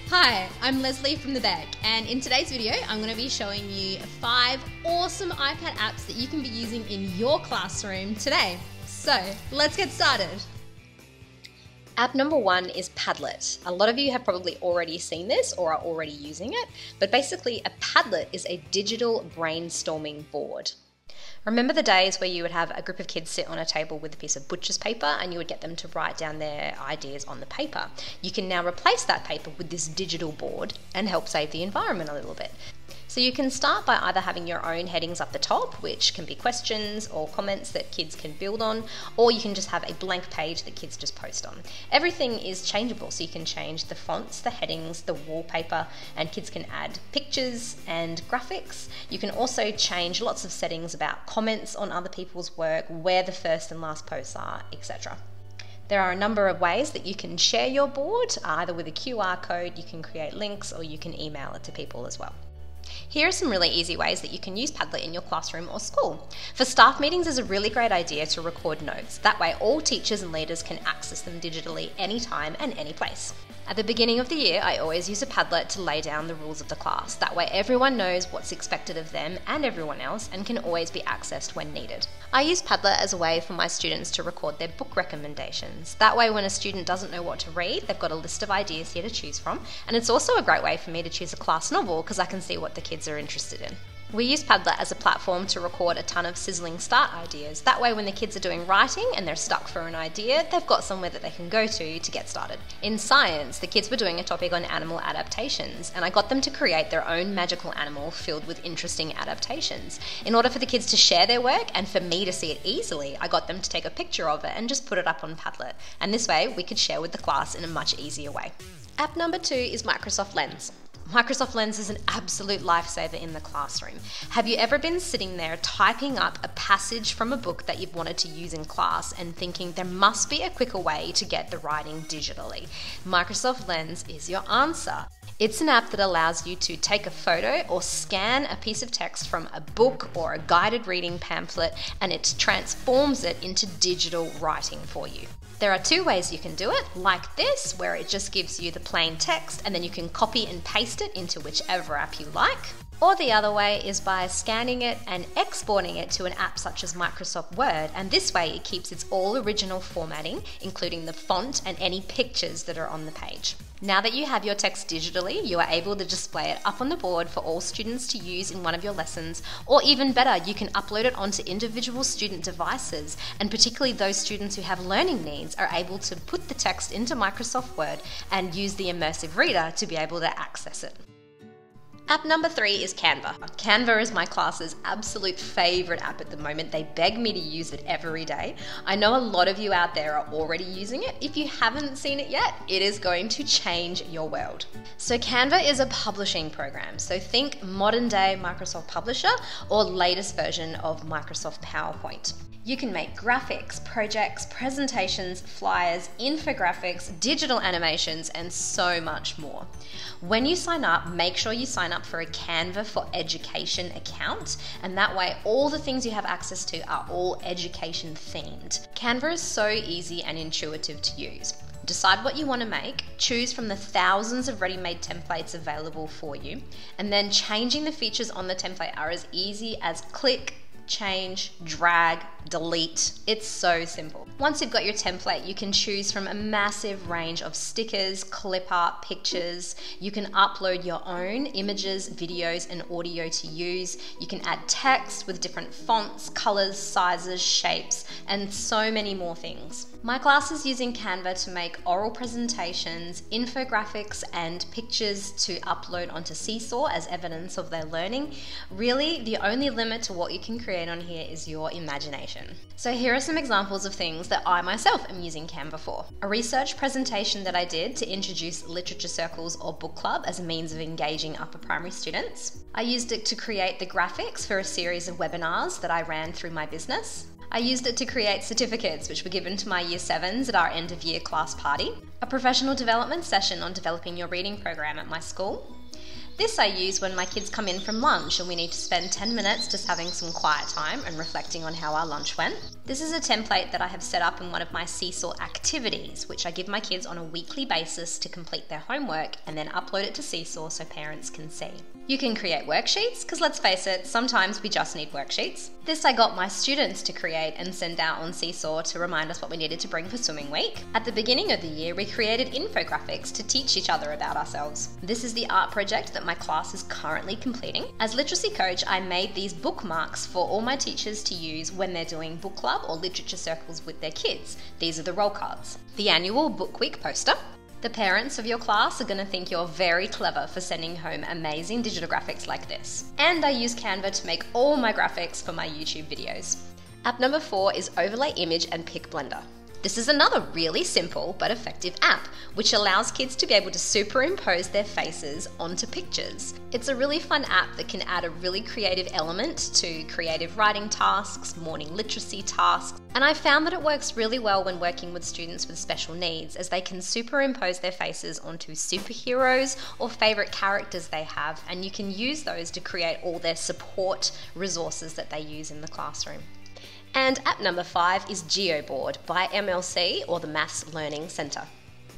Hi, I'm Lesley from The Bag, and in today's video I'm going to be showing you 5 awesome iPad apps that you can be using in your classroom today. So let's get started. App number 1 is Padlet. A lot of you have probably already seen this or are already using it, but basically a Padlet is a digital brainstorming board. Remember the days where you would have a group of kids sit on a table with a piece of butcher's paper and you would get them to write down their ideas on the paper? You can now replace that paper with this digital board and help save the environment a little bit. So you can start by either having your own headings up the top, which can be questions or comments that kids can build on, or you can just have a blank page that kids just post on. Everything is changeable, so you can change the fonts, the headings, the wallpaper, and kids can add pictures and graphics. You can also change lots of settings about comments on other people's work, where the first and last posts are, etc. There are a number of ways that you can share your board, either with a QR code, you can create links, or you can email it to people as well. Here are some really easy ways that you can use Padlet in your classroom or school. For staff meetings, it's a really great idea to record notes. That way all teachers and leaders can access them digitally anytime and any place. At the beginning of the year, I always use a Padlet to lay down the rules of the class. That way everyone knows what's expected of them and everyone else and can always be accessed when needed. I use Padlet as a way for my students to record their book recommendations. That way when a student doesn't know what to read, they've got a list of ideas here to choose from. And it's also a great way for me to choose a class novel because I can see what the kids are interested in. We use Padlet as a platform to record a ton of sizzling start ideas. That way when the kids are doing writing and they're stuck for an idea, they've got somewhere that they can go to get started. In science, the kids were doing a topic on animal adaptations, and I got them to create their own magical animal filled with interesting adaptations. In order for the kids to share their work and for me to see it easily, I got them to take a picture of it and just put it up on Padlet. And this way we could share with the class in a much easier way. App number 2 is Microsoft Lens. Microsoft Lens is an absolute lifesaver in the classroom. Have you ever been sitting there typing up a passage from a book that you've wanted to use in class and thinking there must be a quicker way to get the writing digitally? Microsoft Lens is your answer. It's an app that allows you to take a photo or scan a piece of text from a book or a guided reading pamphlet, and it transforms it into digital writing for you. There are 2 ways you can do it, like this, where it just gives you the plain text and then you can copy and paste it into whichever app you like. Or the other way is by scanning it and exporting it to an app such as Microsoft Word, and this way it keeps its all original formatting, including the font and any pictures that are on the page. Now that you have your text digitally, you are able to display it up on the board for all students to use in one of your lessons, or even better, you can upload it onto individual student devices, and particularly those students who have learning needs are able to put the text into Microsoft Word and use the immersive reader to be able to access it. App number 3 is Canva. Canva is my class's absolute favourite app at the moment. They beg me to use it every day. I know a lot of you out there are already using it. If you haven't seen it yet, it is going to change your world. So Canva is a publishing program. So think modern day Microsoft Publisher or latest version of Microsoft PowerPoint. You can make graphics, projects, presentations, flyers, infographics, digital animations, and so much more. When you sign up, make sure you sign up for a Canva for Education account, and that way all the things you have access to are all education themed. Canva is so easy and intuitive to use. Decide what you want to make, choose from the thousands of ready-made templates available for you, and then changing the features on the template are as easy as click, change, drag, delete. It's so simple. Once you've got your template, you can choose from a massive range of stickers, clip art, pictures. You can upload your own images, videos, and audio to use. You can add text with different fonts, colors, sizes, shapes, and so many more things. My class is using Canva to make oral presentations, infographics, and pictures to upload onto Seesaw as evidence of their learning. Really, the only limit to what you can create on here is your imagination. So here are some examples of things that I myself am using Canva for. A research presentation that I did to introduce literature circles or book club as a means of engaging upper primary students. I used it to create the graphics for a series of webinars that I ran through my business. I used it to create certificates which were given to my Year 7s at our end of year class party. A professional development session on developing your reading program at my school. This I use when my kids come in from lunch and we need to spend 10 minutes just having some quiet time and reflecting on how our lunch went. This is a template that I have set up in one of my Seesaw activities, which I give my kids on a weekly basis to complete their homework and then upload it to Seesaw so parents can see. You can create worksheets, because let's face it, sometimes we just need worksheets. This I got my students to create and send out on Seesaw to remind us what we needed to bring for swimming week. At the beginning of the year, we created infographics to teach each other about ourselves. This is the art project that my class is currently completing. As literacy coach, I made these bookmarks for all my teachers to use when they're doing book club or literature circles with their kids. These are the roll cards. The annual book week poster. The parents of your class are going to think you're very clever for sending home amazing digital graphics like this. And I use Canva to make all my graphics for my YouTube videos. App number 4 is Overlay Image and Pick Blender. This is another really simple but effective app, which allows kids to be able to superimpose their faces onto pictures. It's a really fun app that can add a really creative element to creative writing tasks, morning literacy tasks, and I found that it works really well when working with students with special needs, as they can superimpose their faces onto superheroes or favourite characters they have, and you can use those to create all their support resources that they use in the classroom. And app number 5 is Geoboard by MLC, or the Maths Learning Centre.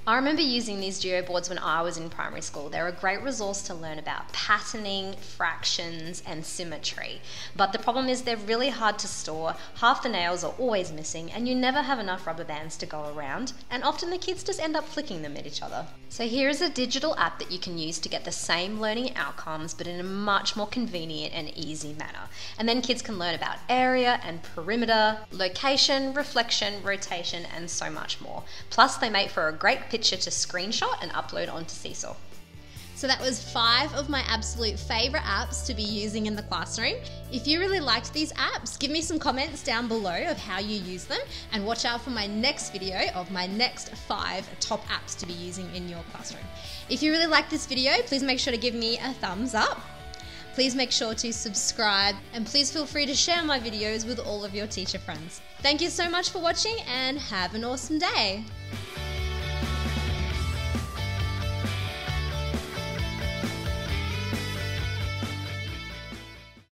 I remember using these geoboards when I was in primary school. They're a great resource to learn about patterning, fractions, and symmetry. But the problem is they're really hard to store, half the nails are always missing, and you never have enough rubber bands to go around, and often the kids just end up flicking them at each other. So here is a digital app that you can use to get the same learning outcomes, but in a much more convenient and easy manner. And then kids can learn about area and perimeter, location, reflection, rotation, and so much more. Plus they make for a great picture to screenshot and upload onto Seesaw. So that was 5 of my absolute favourite apps to be using in the classroom. If you really liked these apps, give me some comments down below of how you use them, and watch out for my next video of my next 5 top apps to be using in your classroom. If you really liked this video, please make sure to give me a thumbs up. Please make sure to subscribe, and please feel free to share my videos with all of your teacher friends. Thank you so much for watching, and have an awesome day.